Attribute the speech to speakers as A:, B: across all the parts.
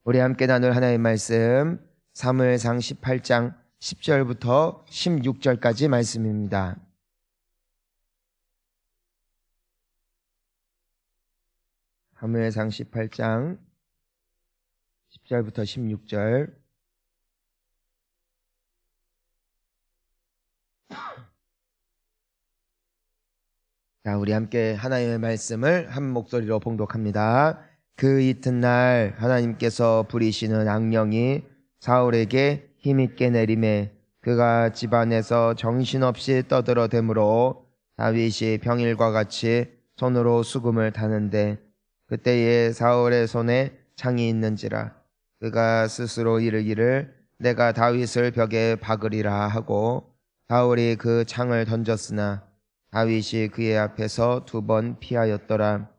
A: 우리 함께 나눌 하나님의 말씀 사무엘상 18장 10절부터 16절까지 말씀입니다. 사무엘상 18장 10절부터 16절. 자, 우리 함께 하나님의 말씀을 한 목소리로 봉독합니다. 그 이튿날 하나님께서 부리시는 악령이 사울에게 힘있게 내림에 그가 집안에서 정신없이 떠들어대므로 다윗이 평일과 같이 손으로 수금을 타는데 그때에 사울의 손에 창이 있는지라 그가 스스로 이르기를 내가 다윗을 벽에 박으리라 하고 사울이 그 창을 던졌으나 다윗이 그의 앞에서 2번 피하였더라.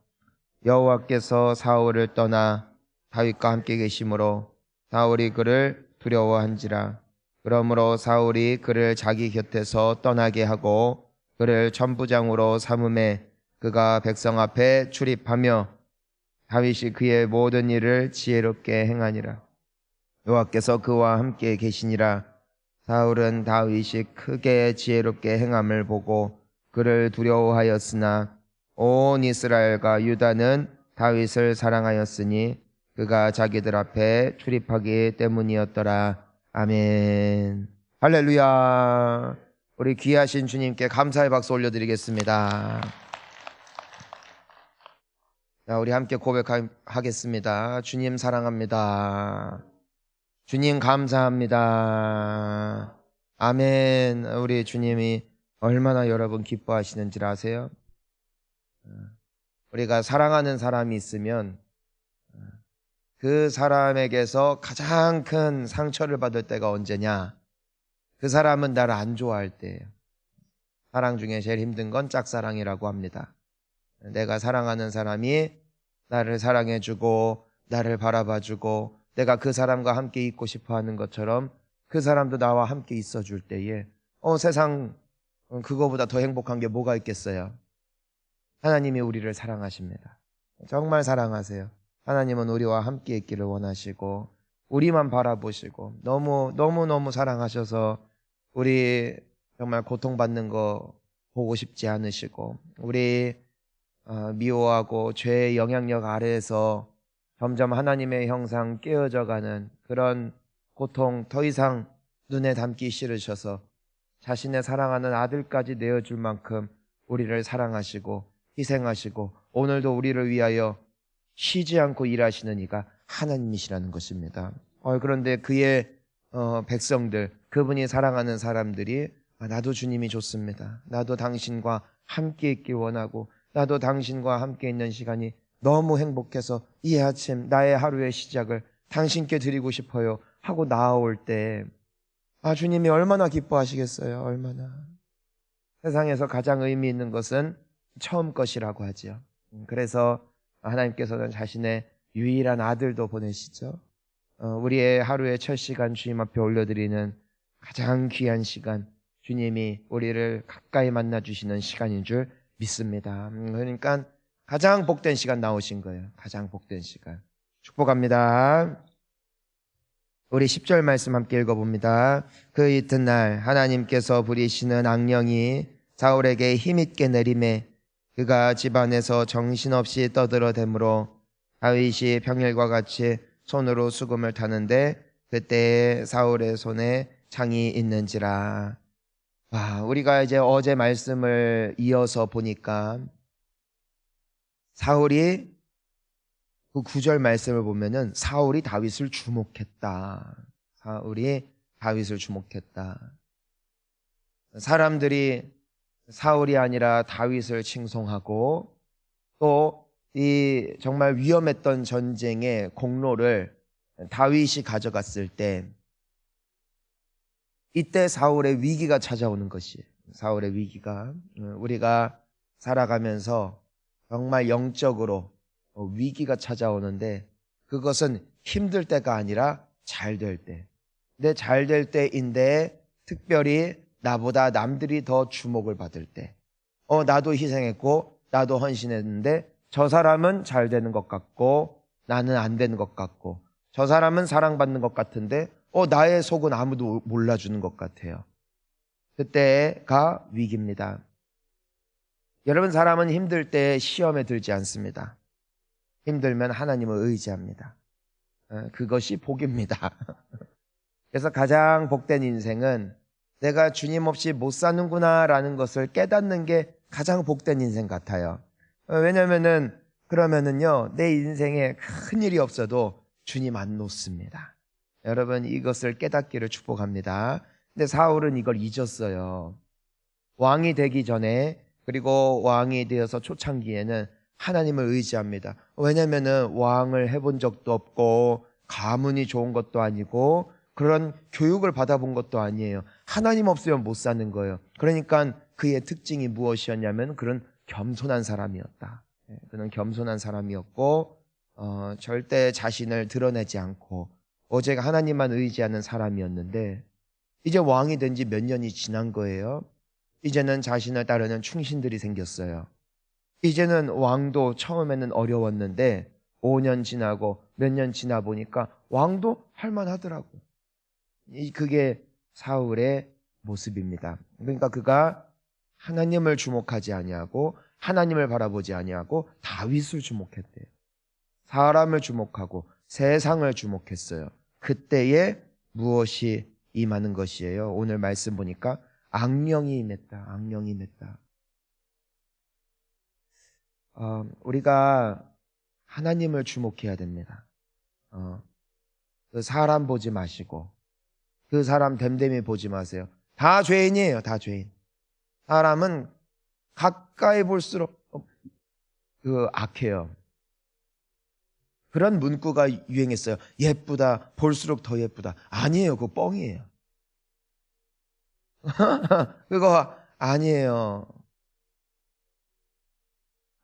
A: 여호와께서 사울을 떠나 다윗과 함께 계심으로 사울이 그를 두려워한지라. 그러므로 사울이 그를 자기 곁에서 떠나게 하고 그를 천부장으로 삼음에 그가 백성 앞에 출입하며 다윗이 그의 모든 일을 지혜롭게 행하니라. 여호와께서 그와 함께 계시니라. 사울은 다윗이 크게 지혜롭게 행함을 보고 그를 두려워하였으나 온 이스라엘과 유다는 다윗을 사랑하였으니 그가 자기들 앞에 출입하기 때문이었더라. 아멘. 할렐루야. 우리 귀하신 주님께 감사의 박수 올려드리겠습니다. 자, 우리 함께 고백하겠습니다. 주님 사랑합니다. 주님 감사합니다. 아멘. 우리 주님이 얼마나 여러분 기뻐하시는지 아세요? 우리가 사랑하는 사람이 있으면 그 사람에게서 가장 큰 상처를 받을 때가 언제냐? 그 사람은 나를 안 좋아할 때예요. 사랑 중에 제일 힘든 건 짝사랑이라고 합니다. 내가 사랑하는 사람이 나를 사랑해주고 나를 바라봐주고 내가 그 사람과 함께 있고 싶어 하는 것처럼 그 사람도 나와 함께 있어줄 때에 세상 그거보다 더 행복한 게 뭐가 있겠어요? 하나님이 우리를 사랑하십니다. 정말 사랑하세요. 하나님은 우리와 함께 있기를 원하시고 우리만 바라보시고 너무 사랑하셔서 우리 정말 고통받는 거 보고 싶지 않으시고 우리 미워하고 죄의 영향력 아래에서 점점 하나님의 형상 깨어져가는 그런 고통 더 이상 눈에 담기 싫으셔서 자신의 사랑하는 아들까지 내어줄 만큼 우리를 사랑하시고 희생하시고 오늘도 우리를 위하여 쉬지 않고 일하시는 이가 하나님이시라는 것입니다. 그런데 그의 백성들, 그분이 사랑하는 사람들이 나도 주님이 좋습니다. 나도 당신과 함께 있길 원하고 나도 당신과 함께 있는 시간이 너무 행복해서 이 아침 나의 하루의 시작을 당신께 드리고 싶어요 하고 나아올 때 주님이 얼마나 기뻐하시겠어요. 얼마나. 세상에서 가장 의미 있는 것은 처음 것이라고 하죠. 그래서 하나님께서는 자신의 유일한 아들도 보내시죠. 우리의 하루의 첫 시간 주님 앞에 올려드리는 가장 귀한 시간, 주님이 우리를 가까이 만나주시는 시간인 줄 믿습니다. 그러니까 가장 복된 시간 나오신 거예요. 가장 복된 시간. 축복합니다. 우리 10절 말씀 함께 읽어봅니다. 그 이튿날 하나님께서 부리시는 악령이 사울에게 힘있게 내림에 그가 집안에서 정신없이 떠들어대므로 다윗이 평일과 같이 손으로 수금을 타는데 그때에 사울의 손에 창이 있는지라. 우리가 이제 어제 말씀을 이어서 보니까 사울이 그 9절 말씀을 보면은 사울이 다윗을 주목했다. 사울이 다윗을 주목했다. 사람들이 사울이 아니라 다윗을 칭송하고 또 이 정말 위험했던 전쟁의 공로를 다윗이 가져갔을 때 이때 사울의 위기가 찾아오는 것이에요. 사울의 위기가 우리가 살아가면서 정말 영적으로 위기가 찾아오는데 그것은 힘들 때가 아니라 잘 될 때. 근데 잘 될 때인데 특별히 나보다 남들이 더 주목을 받을 때. 나도 희생했고 나도 헌신했는데 저 사람은 잘 되는 것 같고 나는 안 되는 것 같고 저 사람은 사랑받는 것 같은데 나의 속은 아무도 몰라주는 것 같아요. 그때가 위기입니다. 여러분, 사람은 힘들 때 시험에 들지 않습니다. 힘들면 하나님을 의지합니다. 그것이 복입니다. 그래서 가장 복된 인생은 내가 주님 없이 못 사는구나 라는 것을 깨닫는 게 가장 복된 인생 같아요. 왜냐면은 그러면은요, 내 인생에 큰 일이 없어도 주님 안 놓습니다. 여러분, 이것을 깨닫기를 축복합니다. 근데 사울은 이걸 잊었어요. 왕이 되기 전에, 그리고 왕이 되어서 초창기에는 하나님을 의지합니다. 왜냐면은 왕을 해본 적도 없고 가문이 좋은 것도 아니고 그런 교육을 받아본 것도 아니에요. 하나님 없으면 못 사는 거예요. 그러니까 그의 특징이 무엇이었냐면 그런 겸손한 사람이었다. 그는 겸손한 사람이었고 절대 자신을 드러내지 않고 오직 하나님만 의지하는 사람이었는데, 이제 왕이 된 지 몇 년이 지난 거예요. 이제는 자신을 따르는 충신들이 생겼어요. 이제는 왕도 처음에는 어려웠는데 5년 지나고 몇 년 지나 보니까 왕도 할만하더라고. 그게 사울의 모습입니다. 그러니까 그가 하나님을 주목하지 아니하고 하나님을 바라보지 아니하고 다윗을 주목했대요. 사람을 주목하고 세상을 주목했어요. 그때에 무엇이 임하는 것이에요? 오늘 말씀 보니까 악령이 임했다. 악령이 임했다. 우리가 하나님을 주목해야 됩니다. 그 사람 보지 마시고 그 사람 됨됨이 보지 마세요. 다 죄인이에요. 다 죄인. 사람은 가까이 볼수록 악해요. 그런 문구가 유행했어요. 예쁘다. 볼수록 더 예쁘다. 아니에요. 그거 뻥이에요. 그거 아니에요.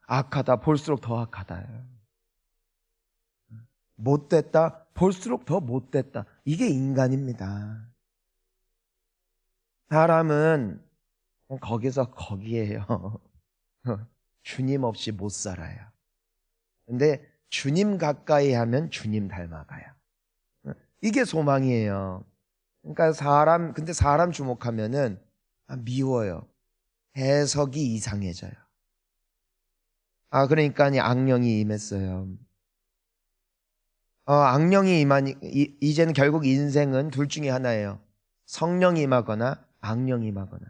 A: 악하다. 볼수록 더 악하다. 못됐다. 볼수록 더 못됐다. 이게 인간입니다. 사람은 거기서 거기에요. 주님 없이 못 살아요. 근데 주님 가까이 하면 주님 닮아가요. 이게 소망이에요. 그러니까 근데 사람 주목하면은 미워요. 해석이 이상해져요. 그러니까 악령이 임했어요. 악령이 이제는 결국 인생은 둘 중에 하나예요. 성령이 임하거나 악령이 임하거나.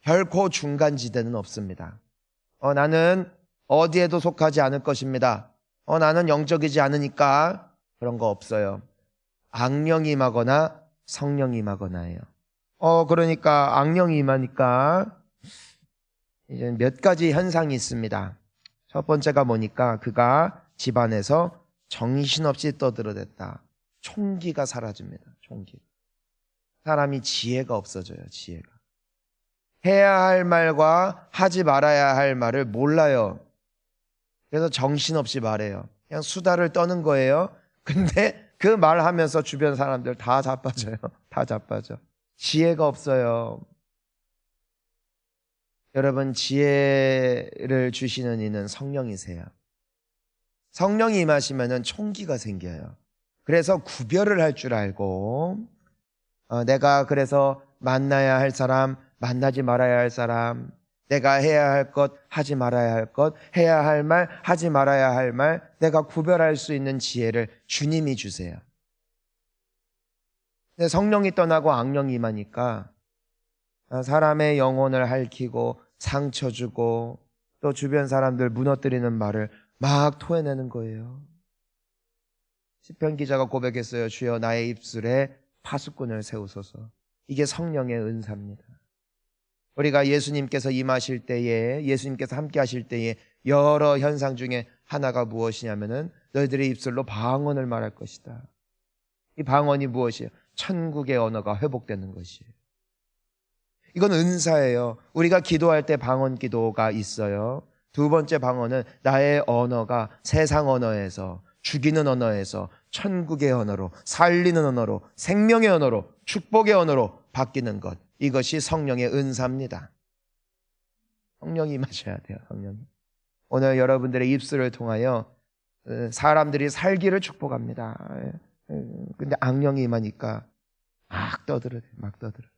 A: 결코 중간지대는 없습니다. 나는 어디에도 속하지 않을 것입니다. 나는 영적이지 않으니까 그런 거 없어요. 악령이 임하거나 성령이 임하거나예요. 그러니까 악령이 임하니까 이제 몇 가지 현상이 있습니다. 첫 번째가 뭐니까 그가 집안에서 정신없이 떠들어댔다. 총기가 사라집니다. 총기. 사람이 지혜가 없어져요. 지혜가. 해야 할 말과 하지 말아야 할 말을 몰라요. 그래서 정신없이 말해요. 그냥 수다를 떠는 거예요. 근데 그 말하면서 주변 사람들 다 자빠져요. 다 자빠져. 지혜가 없어요. 여러분, 지혜를 주시는 이는 성령이세요. 성령이 임하시면 총기가 생겨요. 그래서 구별을 할 줄 알고 내가 그래서 만나야 할 사람, 만나지 말아야 할 사람, 내가 해야 할 것, 하지 말아야 할 것, 해야 할 말, 하지 말아야 할 말, 내가 구별할 수 있는 지혜를 주님이 주세요. 근데 성령이 떠나고 악령이 임하니까 사람의 영혼을 핥히고 상처 주고 또 주변 사람들 무너뜨리는 말을 막 토해내는 거예요. 시편 기자가 고백했어요. 주여 나의 입술에 파수꾼을 세우소서. 이게 성령의 은사입니다. 우리가 예수님께서 임하실 때에, 예수님께서 함께 하실 때에 여러 현상 중에 하나가 무엇이냐면은 너희들의 입술로 방언을 말할 것이다. 이 방언이 무엇이에요? 천국의 언어가 회복되는 것이에요. 이건 은사예요. 우리가 기도할 때 방언 기도가 있어요. 두 번째 방언은 나의 언어가 세상 언어에서, 죽이는 언어에서 천국의 언어로, 살리는 언어로, 생명의 언어로, 축복의 언어로 바뀌는 것. 이것이 성령의 은사입니다. 성령이 임하셔야 돼요. 성령이. 오늘 여러분들의 입술을 통하여 사람들이 살기를 축복합니다. 근데 악령이 임하니까 막 떠들어요. 막 떠들어요.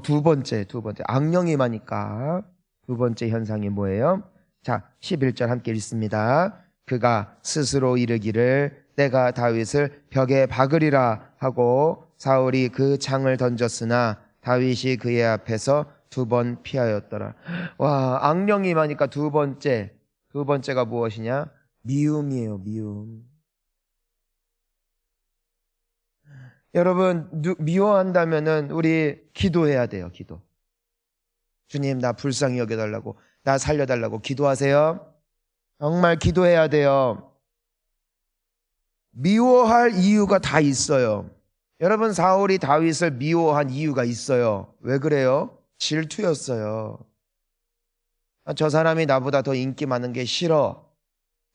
A: 두 번째. 악령이 임하니까 두 번째 현상이 뭐예요? 자, 11절 함께 읽습니다. 그가 스스로 이르기를 내가 다윗을 벽에 박으리라 하고 사울이 그 창을 던졌으나 다윗이 그의 앞에서 2번 피하였더라. 와, 악령이 임하니까 두 번째가 무엇이냐? 미움이에요. 미움. 여러분, 미워한다면은 우리 기도해야 돼요. 기도. 주님, 나 불쌍히 여겨달라고, 나 살려달라고 기도하세요. 정말 기도해야 돼요. 미워할 이유가 다 있어요. 여러분, 사울이 다윗을 미워한 이유가 있어요. 왜 그래요? 질투였어요. 저 사람이 나보다 더 인기 많은 게 싫어.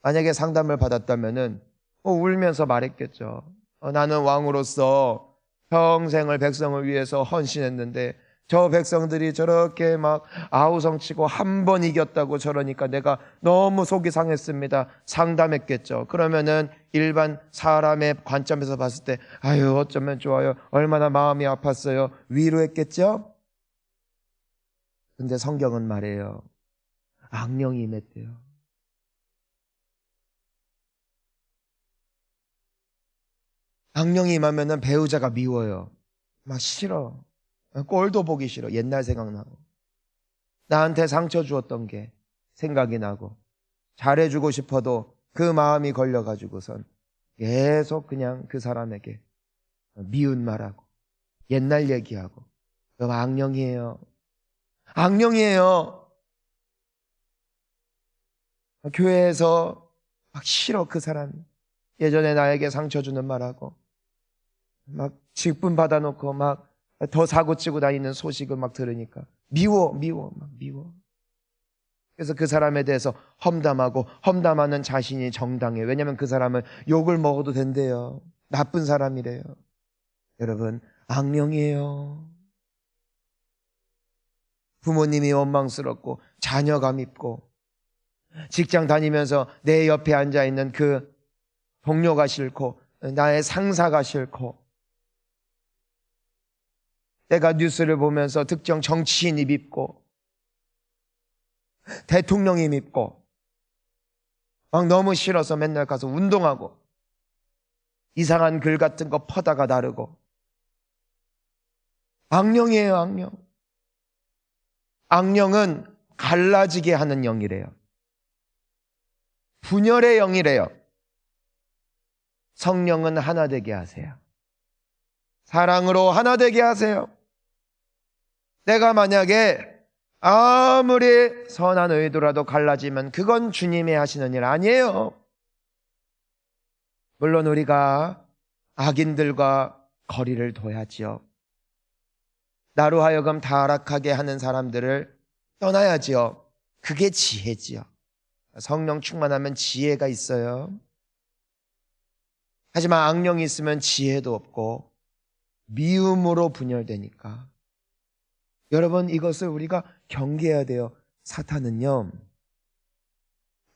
A: 만약에 상담을 받았다면은 울면서 말했겠죠. 나는 왕으로서 평생을 백성을 위해서 헌신했는데 저 백성들이 저렇게 막 아우성치고 한 번 이겼다고 저러니까 내가 너무 속이 상했습니다. 상담했겠죠. 그러면은 일반 사람의 관점에서 봤을 때 아유 어쩌면 좋아요. 얼마나 마음이 아팠어요. 위로했겠죠. 근데 성경은 말해요. 악령이 임했대요. 악령이 임하면은 배우자가 미워요. 막 싫어. 꼴도 보기 싫어. 옛날 생각나고. 나한테 상처 주었던 게 생각이 나고 잘해주고 싶어도 그 마음이 걸려가지고선 계속 그냥 그 사람에게 미운 말하고 옛날 얘기하고. 그럼 악령이에요. 악령이에요. 교회에서 막 싫어 그 사람이. 예전에 나에게 상처 주는 말하고 막 직분 받아놓고 막 더 사고치고 다니는 소식을 막 들으니까 미워. 그래서 그 사람에 대해서 험담하고 험담하는 자신이 정당해. 왜냐하면 그 사람은 욕을 먹어도 된대요. 나쁜 사람이래요. 여러분, 악령이에요. 부모님이 원망스럽고 자녀가 밉고 직장 다니면서 내 옆에 앉아있는 그 동료가 싫고 나의 상사가 싫고 내가 뉴스를 보면서 특정 정치인이 밉고 대통령이 밉고 막 너무 싫어서 맨날 가서 운동하고 이상한 글 같은 거 퍼다가 나르고 악령이에요. 악령. 악령은 갈라지게 하는 영이래요. 분열의 영이래요. 성령은 하나 되게 하세요. 사랑으로 하나 되게 하세요. 내가 만약에 아무리 선한 의도라도 갈라지면 그건 주님이 하시는 일 아니에요. 물론 우리가 악인들과 거리를 둬야지요. 나로 하여금 타락하게 하는 사람들을 떠나야지요. 그게 지혜지요. 성령 충만하면 지혜가 있어요. 하지만 악령이 있으면 지혜도 없고 미움으로 분열되니까 여러분 이것을 우리가 경계해야 돼요. 사탄은요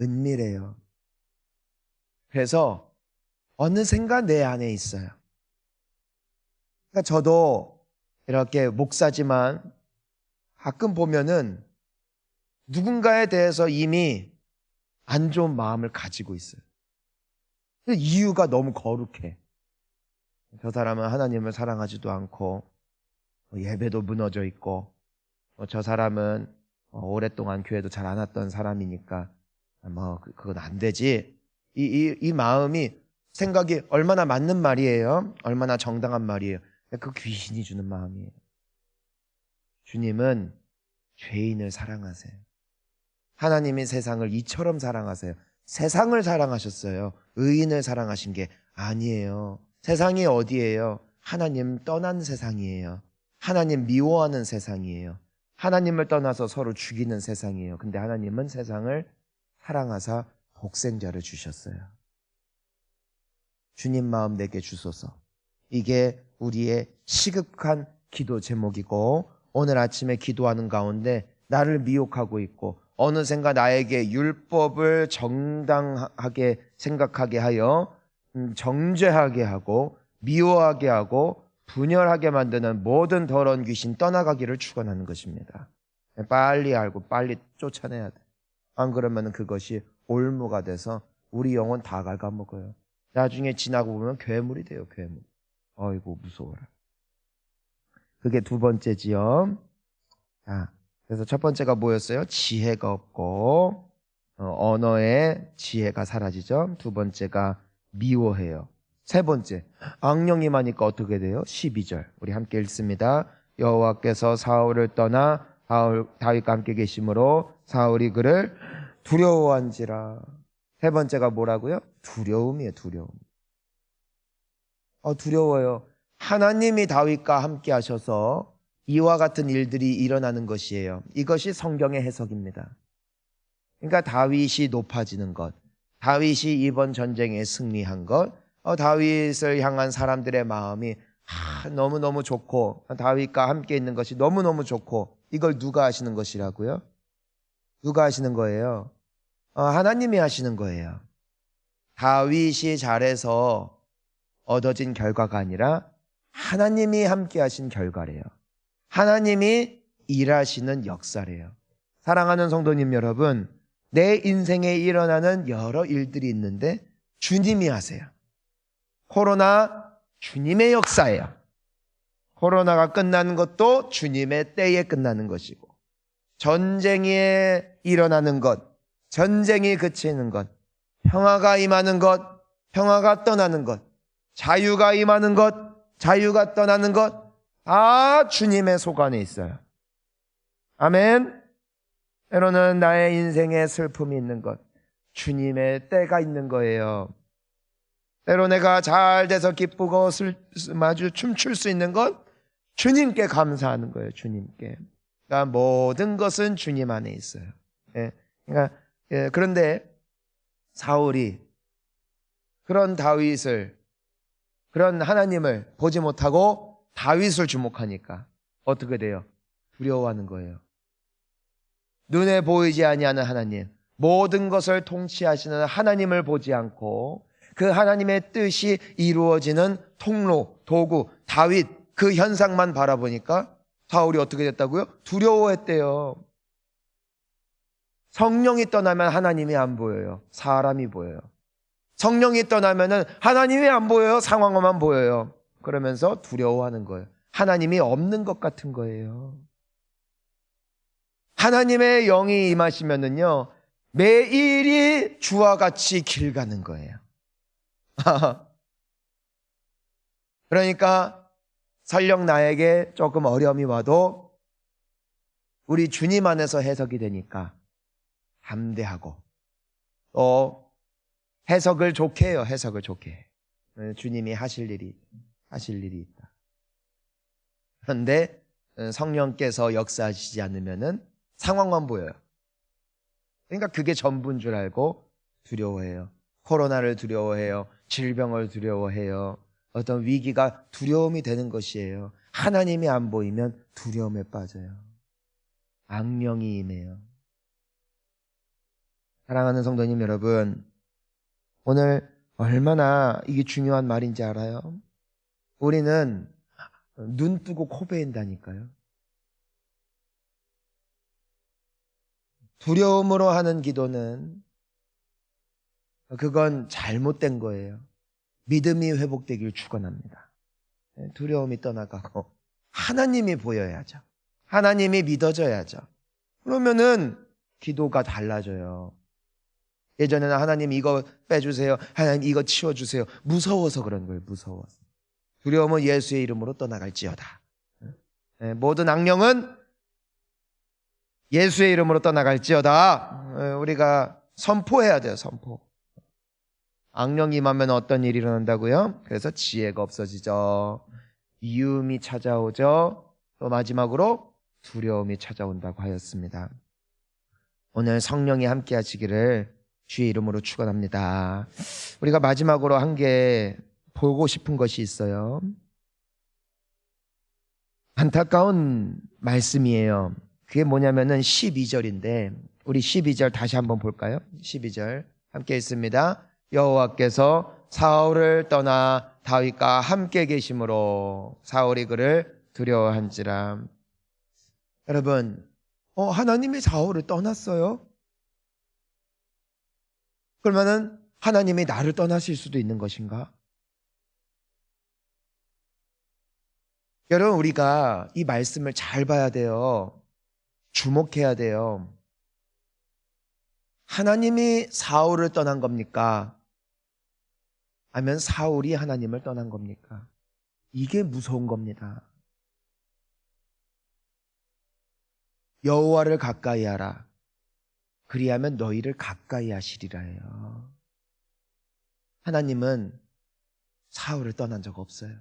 A: 은밀해요. 그래서 어느샌가 내 안에 있어요. 그러니까 저도 이렇게 목사지만 가끔 보면은 누군가에 대해서 이미 안 좋은 마음을 가지고 있어요. 이유가 너무 거룩해. 저 사람은 하나님을 사랑하지도 않고 예배도 무너져 있고 저 사람은 오랫동안 교회도 잘 안 왔던 사람이니까 그건 안 되지. 이 마음이 생각이 얼마나 맞는 말이에요. 얼마나 정당한 말이에요. 그 귀신이 주는 마음이에요. 주님은 죄인을 사랑하세요. 하나님이 세상을 이처럼 사랑하세요. 세상을 사랑하셨어요. 의인을 사랑하신 게 아니에요. 세상이 어디예요? 하나님 떠난 세상이에요. 하나님 미워하는 세상이에요. 하나님을 떠나서 서로 죽이는 세상이에요. 근데 하나님은 세상을 사랑하사 독생자를 주셨어요. 주님 마음 내게 주소서. 이게 우리의 시급한 기도 제목이고 오늘 아침에 기도하는 가운데 나를 미혹하고 있고 어느샌가 나에게 율법을 정당하게 생각하게 하여 정죄하게 하고 미워하게 하고 분열하게 만드는 모든 더러운 귀신 떠나가기를 축원하는 것입니다. 빨리 알고 빨리 쫓아내야 돼. 안 그러면 그것이 올무가 돼서 우리 영혼 다 갉아먹어요. 나중에 지나고 보면 괴물이 돼요. 괴물. 어이구 무서워라. 그게 두 번째지요. 자, 그래서 첫 번째가 뭐였어요? 지혜가 없고 언어의 지혜가 사라지죠. 두 번째가 미워해요. 세 번째, 악령이 많으니까 어떻게 돼요? 12절 우리 함께 읽습니다. 여호와께서 사울을 떠나 다윗과 함께 계심으로 사울이 그를 두려워한지라. 세 번째가 뭐라고요? 두려움이에요. 두려움. 두려워요. 하나님이 다윗과 함께 하셔서 이와 같은 일들이 일어나는 것이에요. 이것이 성경의 해석입니다. 그러니까 다윗이 높아지는 것, 다윗이 이번 전쟁에 승리한 것, 다윗을 향한 사람들의 마음이 너무너무 좋고 다윗과 함께 있는 것이 너무너무 좋고, 이걸 누가 하시는 것이라고요? 누가 하시는 거예요? 하나님이 하시는 거예요. 다윗이 잘해서 얻어진 결과가 아니라 하나님이 함께 하신 결과래요. 하나님이 일하시는 역사래요. 사랑하는 성도님 여러분, 내 인생에 일어나는 여러 일들이 있는데 주님이 하세요. 코로나 주님의 역사예요. 코로나가 끝나는 것도 주님의 때에 끝나는 것이고, 전쟁이 일어나는 것, 전쟁이 그치는 것, 평화가 임하는 것, 평화가 떠나는 것, 자유가 임하는 것, 자유가 떠나는 것, 다 주님의 소관에 있어요. 아멘. 때로는 나의 인생에 슬픔이 있는 것, 주님의 때가 있는 거예요. 때로 내가 잘 돼서 기쁘고 마주 춤출 수 있는 것, 주님께 감사하는 거예요. 주님께. 그러니까 모든 것은 주님 안에 있어요. 그런데 사울이 그런 다윗을, 그런 하나님을 보지 못하고 다윗을 주목하니까 어떻게 돼요? 두려워하는 거예요. 눈에 보이지 아니하는 하나님, 모든 것을 통치하시는 하나님을 보지 않고 그 하나님의 뜻이 이루어지는 통로, 도구, 다윗, 그 현상만 바라보니까 사울이 어떻게 됐다고요? 두려워했대요. 성령이 떠나면 하나님이 안 보여요. 사람이 보여요. 성령이 떠나면 하나님이 안 보여요. 상황만 보여요. 그러면서 두려워하는 거예요. 하나님이 없는 것 같은 거예요. 하나님의 영이 임하시면은요, 매일이 주와 같이 길 가는 거예요. 그러니까 설령 나에게 조금 어려움이 와도 우리 주님 안에서 해석이 되니까 담대하고, 또 해석을 좋게 해요. 해석을 좋게 해. 주님이 하실 일이 있다. 그런데 성령께서 역사하시지 않으면은 상황만 보여요. 그러니까 그게 전부인 줄 알고 두려워해요. 코로나를 두려워해요. 질병을 두려워해요. 어떤 위기가 두려움이 되는 것이에요. 하나님이 안 보이면 두려움에 빠져요. 악령이 임해요. 사랑하는 성도님 여러분, 오늘 얼마나 이게 중요한 말인지 알아요? 우리는 눈 뜨고 코 베인다니까요. 두려움으로 하는 기도는 그건 잘못된 거예요. 믿음이 회복되길 축원합니다. 두려움이 떠나가고 하나님이 보여야죠. 하나님이 믿어져야죠. 그러면은 기도가 달라져요. 예전에는 하나님 이거 빼주세요. 하나님 이거 치워주세요. 무서워서 그런 거예요. 무서워서. 두려움은 예수의 이름으로 떠나갈지어다. 모든 악령은 예수의 이름으로 떠나갈지어다. 우리가 선포해야 돼요. 선포. 악령이 임하면 어떤 일이 일어난다고요? 그래서 지혜가 없어지죠. 미움이 찾아오죠. 또 마지막으로 두려움이 찾아온다고 하였습니다. 오늘 성령이 함께 하시기를 주의 이름으로 축원합니다. 우리가 마지막으로 한 개 보고 싶은 것이 있어요. 안타까운 말씀이에요. 그게 뭐냐면은 12절인데 우리 12절 다시 한번 볼까요? 12절 함께 읽습니다. 여호와께서 사울을 떠나 다윗과 함께 계심으로 사울이 그를 두려워한지라. 여러분, 하나님이 사울을 떠났어요? 그러면은 하나님이 나를 떠나실 수도 있는 것인가? 여러분, 우리가 이 말씀을 잘 봐야 돼요. 주목해야 돼요. 하나님이 사울을 떠난 겁니까? 아니면 사울이 하나님을 떠난 겁니까? 이게 무서운 겁니다. 여호와를 가까이 하라. 그리하면 너희를 가까이 하시리라 해요. 하나님은 사울을 떠난 적 없어요.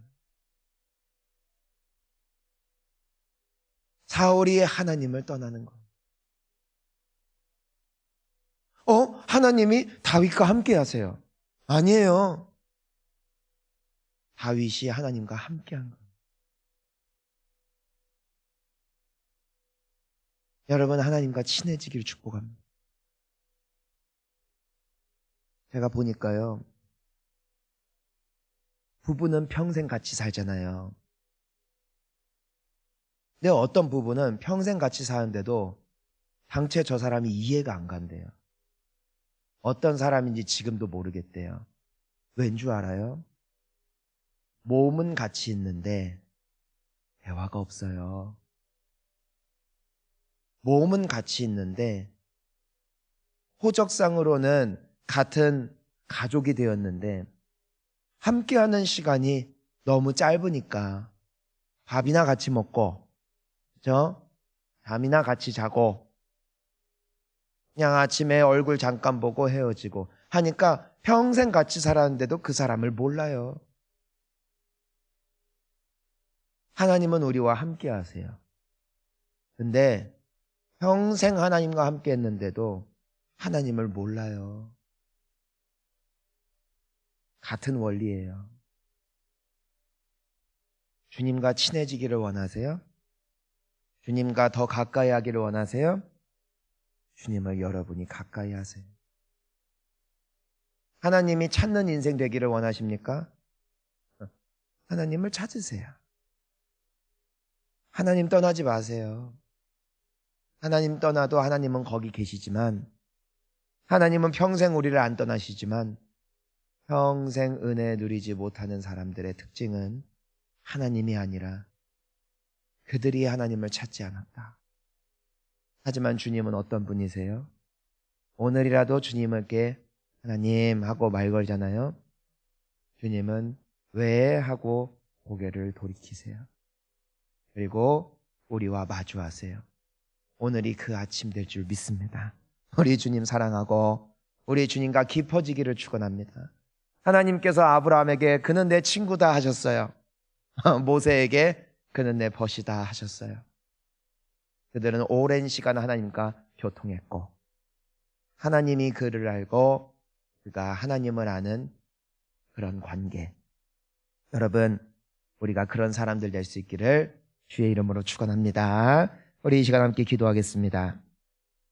A: 사울이 하나님을 떠나는 거예요. 하나님이 다윗과 함께 하세요. 아니에요. 다윗이 하나님과 함께 한 거예요. 여러분, 하나님과 친해지기를 축복합니다. 제가 보니까요, 부부는 평생 같이 살잖아요. 근데 어떤 부부는 평생 같이 사는데도 당최 저 사람이 이해가 안 간대요. 어떤 사람인지 지금도 모르겠대요. 왠 줄 알아요? 몸은 같이 있는데 대화가 없어요. 몸은 같이 있는데 호적상으로는 같은 가족이 되었는데 함께하는 시간이 너무 짧으니까 밥이나 같이 먹고, 그죠? 잠이나 같이 자고, 그냥 아침에 얼굴 잠깐 보고 헤어지고 하니까 평생 같이 살았는데도 그 사람을 몰라요. 하나님은 우리와 함께 하세요. 근데 평생 하나님과 함께 했는데도 하나님을 몰라요. 같은 원리예요. 주님과 친해지기를 원하세요? 주님과 더 가까이 하기를 원하세요? 주님을 여러분이 가까이 하세요. 하나님이 찾는 인생 되기를 원하십니까? 하나님을 찾으세요. 하나님 떠나지 마세요. 하나님 떠나도 하나님은 거기 계시지만, 하나님은 평생 우리를 안 떠나시지만 평생 은혜 누리지 못하는 사람들의 특징은 하나님이 아니라 그들이 하나님을 찾지 않았다. 하지만 주님은 어떤 분이세요? 오늘이라도 주님께 하나님 하고 말 걸잖아요. 주님은 왜 하고 고개를 돌이키세요. 그리고 우리와 마주하세요. 오늘이 그 아침 될 줄 믿습니다. 우리 주님 사랑하고 우리 주님과 깊어지기를 축원합니다. 하나님께서 아브라함에게 그는 내 친구다 하셨어요. 모세에게 그는 내 벗이다 하셨어요. 그들은 오랜 시간 하나님과 교통했고 하나님이 그를 알고 그가 하나님을 아는 그런 관계. 여러분, 우리가 그런 사람들 될 수 있기를 주의 이름으로 축원합니다. 우리 이 시간 함께 기도하겠습니다.